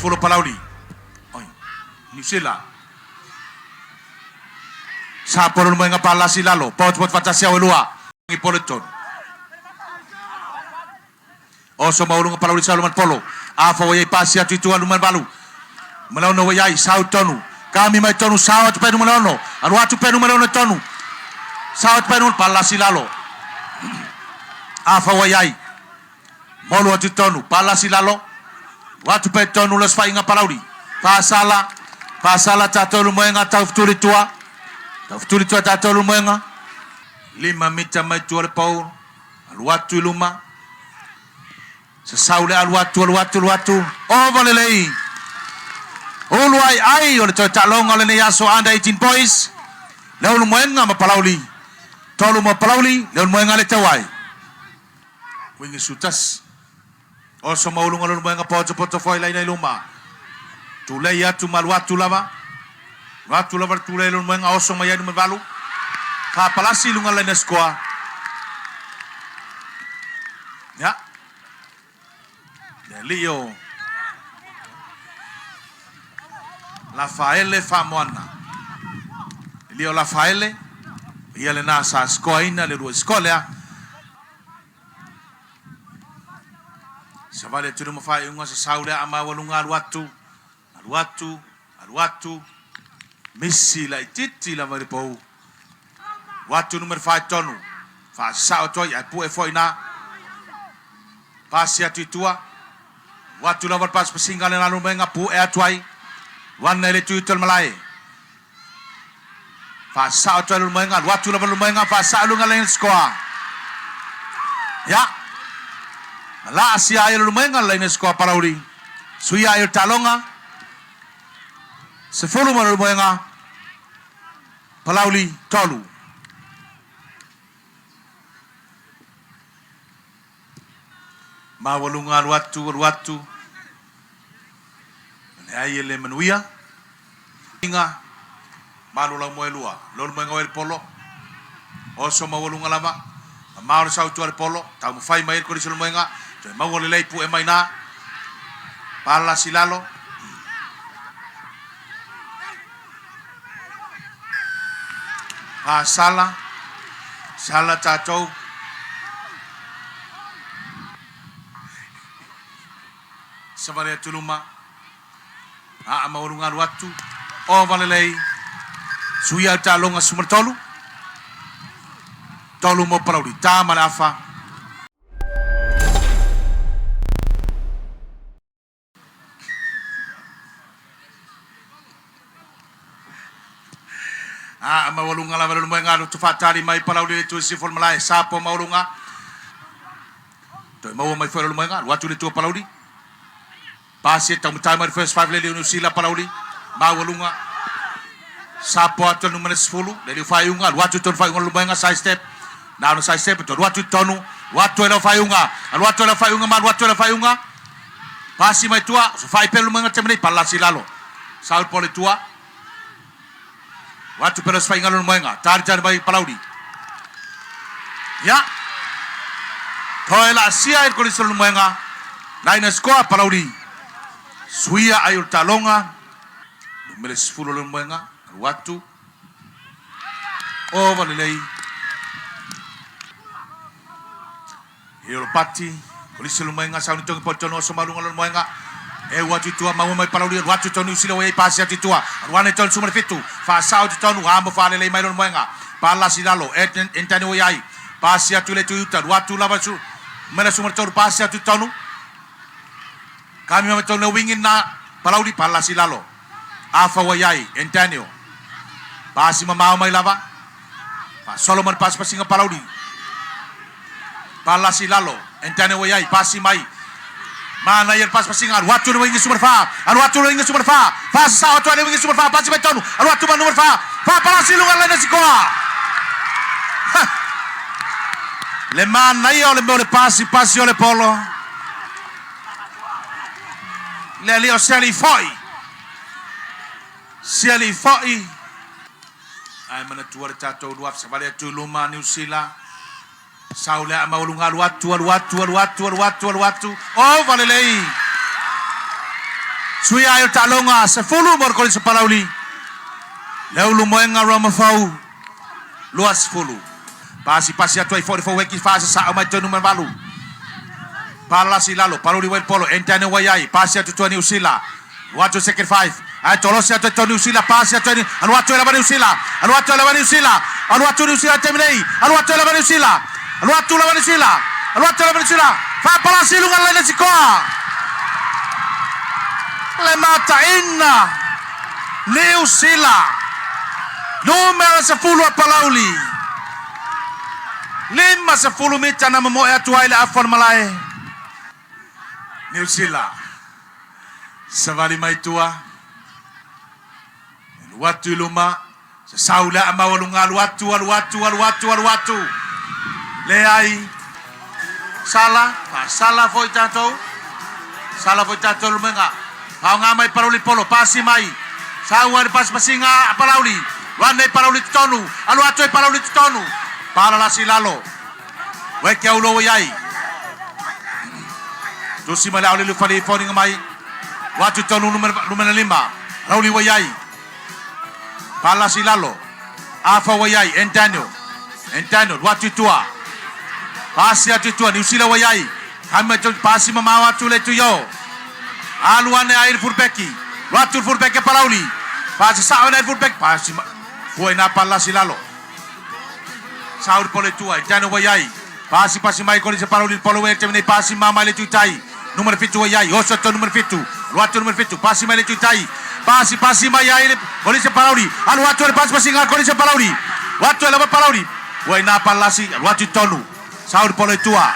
10 Palauli. Oi, New Zealand. Sa polo mga palasi lalo. Pot fantasia ulua. Ipoliton. Oso maulung Palauli sa luman polo. Afa wayay pasia tuituan luman balu. Malauno wayay saut tonu. Kami may tonu saut penu malauno. Arwatu penu malauno tonu. Saut penu palasi lalo. Afa wayay. Molo atu tonu palasi lalo. Watu pe tonu las fainga Palauli. Pasala tatolu moenga tafturi tua. Tafturi tua tatolu moenga. 5 mita mai tua le pau. Alwatu luma. Sesaule alwatu. Oh valelei. Uluai ai ole to talong ole ne yaso anda 18 boys. Leulumoega ma Palauli. Tolu mo Palauli, Leulumoega le tawai. Wingi sutas. Oso maulung Leulumoega poto foi laina luma. Tulei atu malwatu lava. Watu lava tulei Leulumoega oso maya no valu. Ka palasi lunga laina skoa. Ya. Leo Rafaele Famoana. Leo Rafaele ia le nasa skoina le rua skola. Savale tu mo fai unga sa saula ama walunga alwatu missi la titi la maripo. Watu numero 5 tonu. Fa sao toi ai pu e foina. Pasia tutua. Watu la pas pasinga le Leulumoega pu e atuai. Wana le tuitel malai. Fa sao toi Leulumoega, watu la Leulumoega fa sao lunga le skoa. Ya. La asia Leulumoega le skoa Palauli. Suia il talonga. Se fulu mo Leulumoega. Palauli tolu. Mawalunga alwatu. Ai le manuia. Inga. Malula moelua. Leulumoega el polo. Oso mawalunga lava. Maul sau tu el polo. Tau mo fai mai ko Leulumoega. Te mawale lei pu e maina. Pala silalo. Sala tatou. Savale tuluma. Maulunga alwatu. O valelei. Suia talonga sumertolu. Tolu mo Palauli. Ta malafa. Maulunga la Leulumoega tu fatali mai Palauli tu sifol malai sapo maulunga. Tu mau mai foi Leulumoega watu le tu Palauli. Pasi tamu timer first 5 le New Zealand Palauli. Maulunga. Sapo atu numero 10 le faiunga watu tu faiunga Leulumoega side step. Na no side step tu watu tonu watu ele faiunga. Watu ele faiunga. Pasi mai tua fai pelo Leulumoega temene palasi lalo. Saul pole tua. Watu pelos fainga Leulumoega. Tarjan bai Palauli. Ya. Toela asia il kolis Leulumoega. Laina skoa Palauli. Suia ayul talonga. Numero 10 Leulumoega. Watu. O valelei. Hilo pati. Kolis Leulumoega sa unitong potono so malunga Leulumoega. Watu tua mau mai Palauli watu tonu sila wei pasi atu tua. Wana tonu sumber fitu. Fa sao tonu amo fa le mai Leulumoega. Pala silalo entani wei pasi atu le tuuta watu lava su. Mena sumber tonu pasi atu tonu. Kami mai tonu wingin na Palauli pala silalo. Afa wei entanio. Pasi mau mai lava. Pa Solomon pas pasinga Palauli. Pala silalo entani wei pasi mai. Mana yang pas pasingan watu no wingi superfa fa sa watu no wingi superfa pasi betonu watu ba number fa para silungan la sikoa le man na yo le mole pasi ole polo le lio seli foi ai mana tuar tato duaf sabale tu luma New Zealand. Saula maulunga watu. Oh valelei. Sui ayo talonga se fulu mor koli se Palauli. Leulumoega ramafau. Luas fulu. Pasi atu ai fo weki fase sa mai tonu malu. Palasi lalo Palauli wel polo entane wayai pasi atu New Usila. Watu second 5. Ai tolosi atu New Usila pasi atu ni alwatu la New Usila. Alwatu la New Usila. Alwatu New Usila terminei. Alwatu la New Usila. Alwatu la New Usila. Alwatu la New Usila. Fa palasi lungan lain sikoa. Le mata inna New Usila. Numero 10 Palauli. 50 mita na mamoe atu ai la afon malai. New Usila. Savali mai tua. Watu luma. Saula amawalunga alwatu. Le ai. Sala foi tato. Sala foi tato lumenga. Hau ngamai Palauli polo pasi mai. Saua pas pasinga Palauli. Wane Palauli tonu. Alwatu Palauli tonu. Para la silalo. Weke aulo yai. Tusi mala ole lu fali foni ngamai. Watu tonu numero 5. Rauli wayai. Para silalo. Afa wayai Entano watu tua. Pasi atu tua New Usila wayai. Kami pasi mamawa tule tu yo. Aluane air furbeki. Watu furbeki Palauli. Pasi sawan air furbeki. Pasi foi na pala silalo. Saur pole tua Entano wayai. Pasi mai koli se Palauli polo wayai temene pasi mama le tutai. Numero 7 wayai. Oso to numero 7. Watu numero 7. Pasi mai le tutai. Pasi mai ai koli se Palauli. Alu watu pasi ngal koli se Palauli. Watu la Palauli. Wai na pala si watu tonu. Saur pole tua.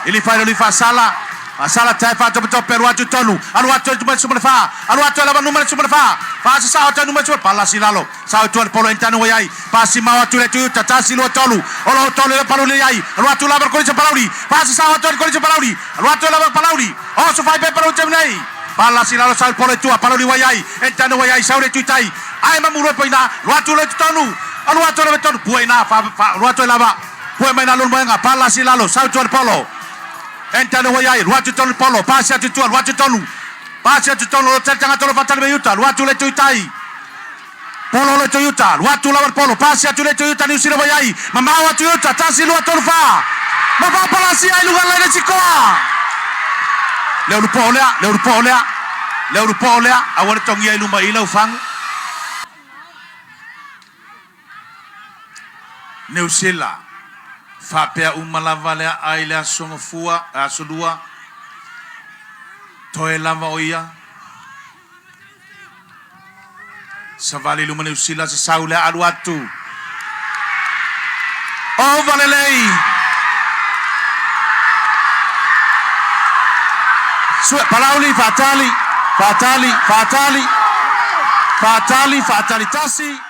Ili fa sala. Asala taifa to per watu tonu. Alu watu numero sumfa. Alu watu la numero sumfa. Pasi sa watu numero sumfa pala si lalo. Saur tu polo Entano wayai. Pasi ma watu le tu tatasi lo tolu. Olo tolu le Palauli yai. Alu watu la koli se Palauli. Pasi sa watu koli se Palauli. Alu watu la Palauli. Oh so fai pe Palauli temnei. Pala si lalo saur polo tua Palauli wayai. Entano wayai saur tu tai. Ai mamuro poina. Watu le tonu. Alu watu le tonu. Puena fa watu la ba. Pue mai na Leulumoega pala si lalo saur tu polo. Entano wayai, watu tonu polo, pasi atu tua, watu tonu. Pasi atu tonu, lo tanga tolo fatale me yuta, watu le tuitai. Polo le tuiuta, watu lawan polo, pasi atu le tuiuta New Usila wayai. Mama watu yuta, tasi lua tonu fa. Mama pala si ai lugar lain sikoa. Leulumoega, awan tongi ai luma ila ufang. New Usila. Fapea umalavale aile asomafua asodua toe lava oia savali luma New Usila se saule alu atu o valelei Palauli fatali tasi